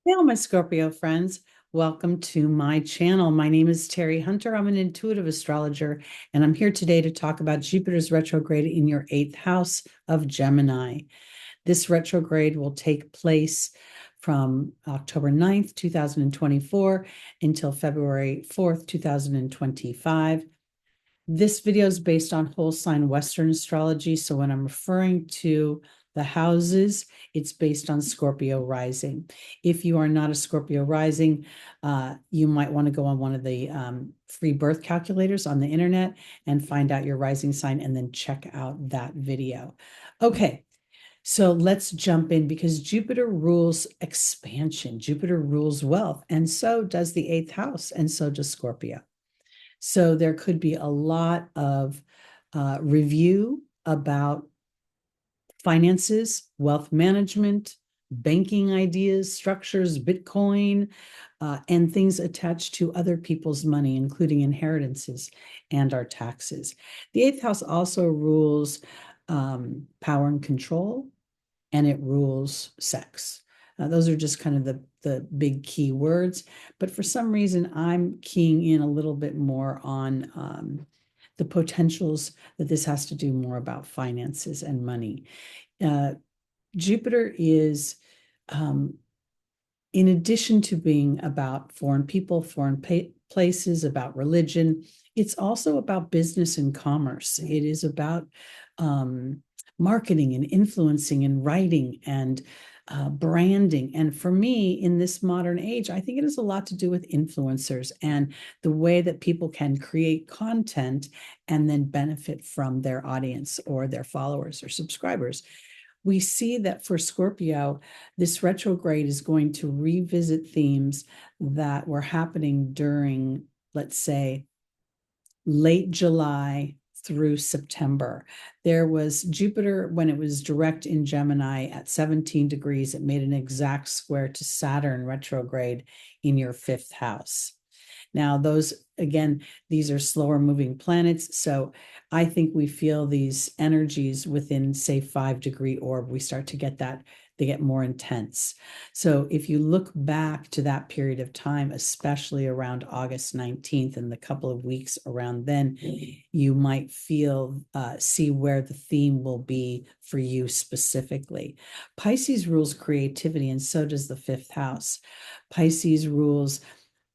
Hello, my Scorpio friends. Welcome to my channel. My name is Teri Hunter. I'm an intuitive astrologer, and I'm here today to talk about Jupiter's retrograde in your eighth house of Gemini. This retrograde will take place from October 9th, 2024 until February 4th, 2025. This video is based on whole sign Western astrology. So when I'm referring to the houses, it's based on Scorpio rising. If you are not a Scorpio rising, you might want to go on one of the free birth calculators on the internet and find out your rising sign and then check out that video. Okay. So let's jump in because Jupiter rules expansion. Jupiter rules wealth, and so does the eighth house, and so does Scorpio. So there could be a lot of review about finances, wealth management, banking ideas, structures, Bitcoin, and things attached to other people's money, including inheritances and our taxes. The eighth house also rules power and control, and it rules sex. Those are just kind of the big key words. But for some reason, I'm keying in a little bit more on the potentials that this has to do more about finances and money. Jupiter is, in addition to being about foreign people, foreign places, about religion, it's also about business and commerce. It is about marketing and influencing and writing and branding. And for me, in this modern age, I think it has a lot to do with influencers and the way that people can create content and then benefit from their audience or their followers or subscribers. We see that for Scorpio, this retrograde is going to revisit themes that were happening during, let's say, late July through September. There was Jupiter, when it was direct in Gemini at 17 degrees, it made an exact square to Saturn retrograde in your fifth house. Now, those, again, these are slower moving planets. So I think we feel these energies within, say, 5-degree orb. We start to get that, they get more intense. So if you look back to that period of time, especially around August 19th and the couple of weeks around then, you might see where the theme will be for you specifically. Pisces rules creativity, and so does the fifth house. Pisces rules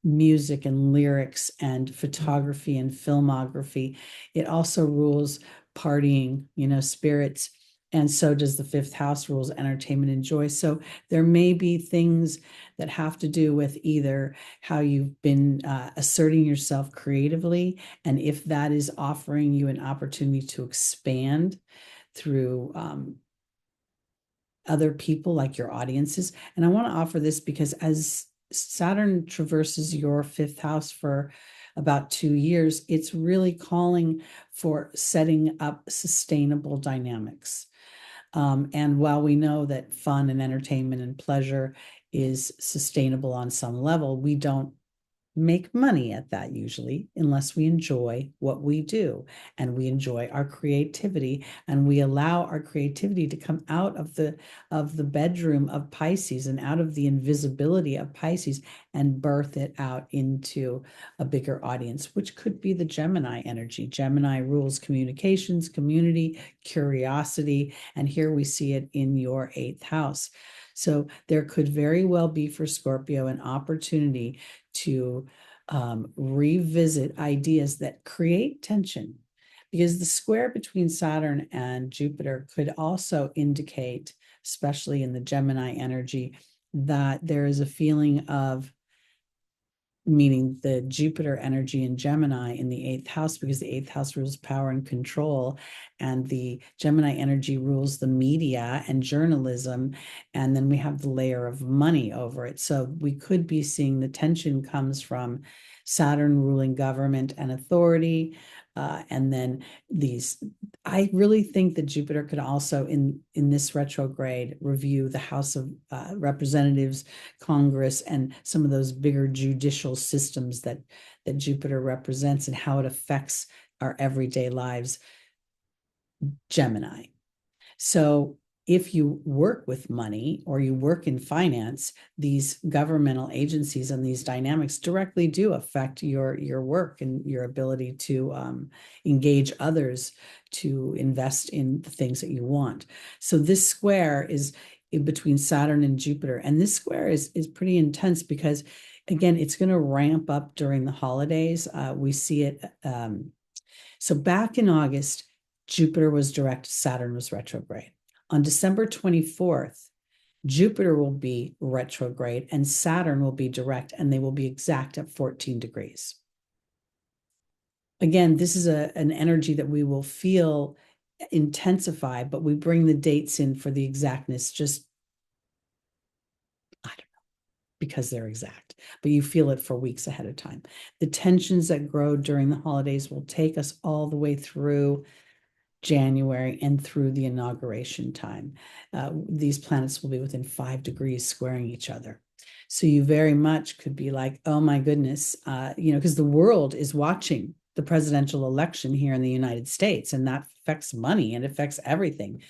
music and lyrics and photography and filmography. It also rules partying, spirits. And so does the fifth house rules entertainment and joy. So there may be things that have to do with either how you've been asserting yourself creatively, and if that is offering you an opportunity to expand through other people like your audiences. And I want to offer this because as Saturn traverses your fifth house for about 2 years, it's really calling for setting up sustainable dynamics. And while we know that fun and entertainment and pleasure is sustainable on some level, we don't make money at that usually unless we enjoy what we do and we enjoy our creativity and we allow our creativity to come out of the bedroom of Pisces and out of the invisibility of Pisces and birth it out into a bigger audience, which could be the Gemini energy. Gemini rules communications, community, curiosity, and here we see it in your eighth house. So there could very well be for Scorpio an opportunity to revisit ideas that create tension, because the square between Saturn and Jupiter could also indicate, especially in the Gemini energy, that there is a feeling of, meaning the Jupiter energy in Gemini in the eighth house, because the eighth house rules power and control, and the Gemini energy rules the media and journalism, and then we have the layer of money over it. So we could be seeing the tension comes from Saturn ruling government and authority, and then I really think that Jupiter could also in this retrograde review the House of Representatives, Congress, and some of those bigger judicial systems that Jupiter represents and how it affects our everyday lives. Gemini. So if you work with money or you work in finance, these governmental agencies and these dynamics directly do affect your work and your ability to engage others to invest in the things that you want. So this square is in between Saturn and Jupiter, and this square is pretty intense because, again, it's going to ramp up during the holidays. We see it. So back in August, Jupiter was direct, Saturn was retrograde. On December 24th, Jupiter will be retrograde and Saturn will be direct, and they will be exact at 14 degrees. Again, this is an energy that we will feel intensify, but we bring the dates in for the exactness, just, I don't know, because they're exact, but you feel it for weeks ahead of time. The tensions that grow during the holidays will take us all the way through January and through the inauguration time. These planets will be within 5 degrees squaring each other. So you very much could be like, oh my goodness, because the world is watching the presidential election here in the United States, and that affects money and affects everything.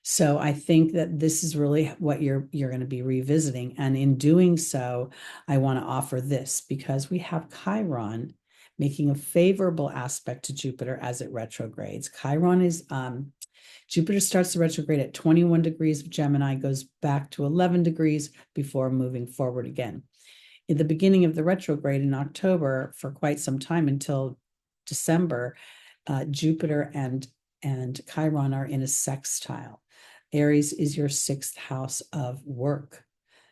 So I think that this is really what you're going to be revisiting. And in doing so, I want to offer this because we have Chiron making a favorable aspect to Jupiter as it retrogrades. Chiron is Jupiter starts to retrograde at 21 degrees of Gemini, goes back to 11 degrees before moving forward again. In the beginning of the retrograde in October, for quite some time until December, Jupiter and Chiron are in a sextile. Aries is your 6th house of work.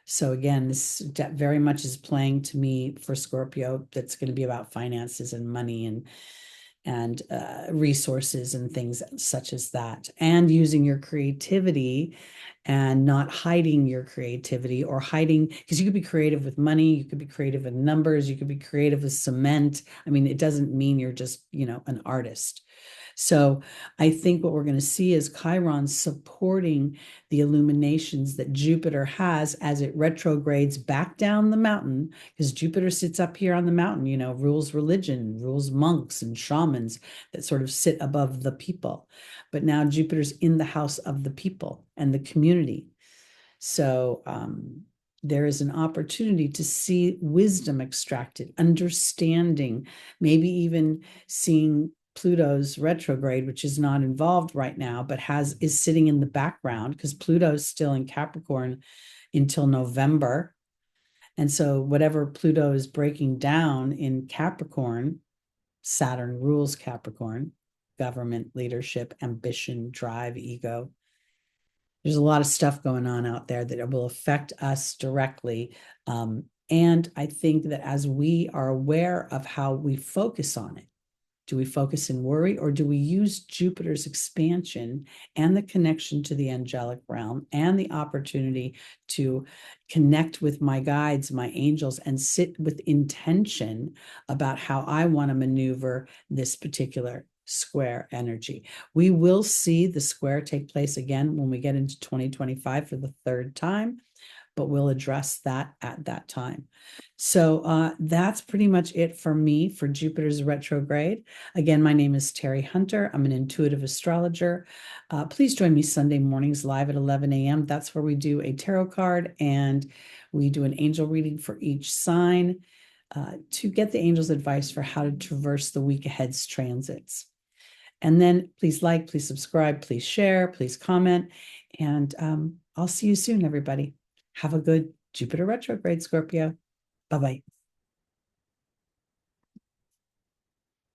So again, this very much is playing to me for Scorpio. That's going to be about finances and money and resources and things such as that, and using your creativity and not hiding your creativity or hiding, because you could be creative with money, you could be creative with numbers, you could be creative with cement. I mean, it doesn't mean you're just, an artist. So I think what we're going to see is Chiron supporting the illuminations that Jupiter has as it retrogrades back down the mountain, because Jupiter sits up here on the mountain, rules religion, rules monks and shamans that sort of sit above the people. But now Jupiter's in the house of the people and the community. So there is an opportunity to see wisdom extracted, understanding, maybe even seeing Pluto's retrograde, which is not involved right now, but is sitting in the background because Pluto's still in Capricorn until November. And so whatever Pluto is breaking down in Capricorn, Saturn rules Capricorn, government, leadership, ambition, drive, ego. There's a lot of stuff going on out there that will affect us directly. And I think that as we are aware of how we focus on it, do we focus in worry, or do we use Jupiter's expansion and the connection to the angelic realm and the opportunity to connect with my guides, my angels, and sit with intention about how I want to maneuver this particular square energy? We will see the square take place again when we get into 2025 for the 3rd time, but we'll address that at that time. So that's pretty much it for me for Jupiter's retrograde. Again, my name is Teri Hunter. I'm an intuitive astrologer. Please join me Sunday mornings live at 11 a.m. That's where we do a tarot card and we do an angel reading for each sign to get the angel's advice for how to traverse the week ahead's transits. And then please like, please subscribe, please share, please comment. And I'll see you soon, everybody. Have a good Jupiter retrograde, Scorpio. Bye-bye.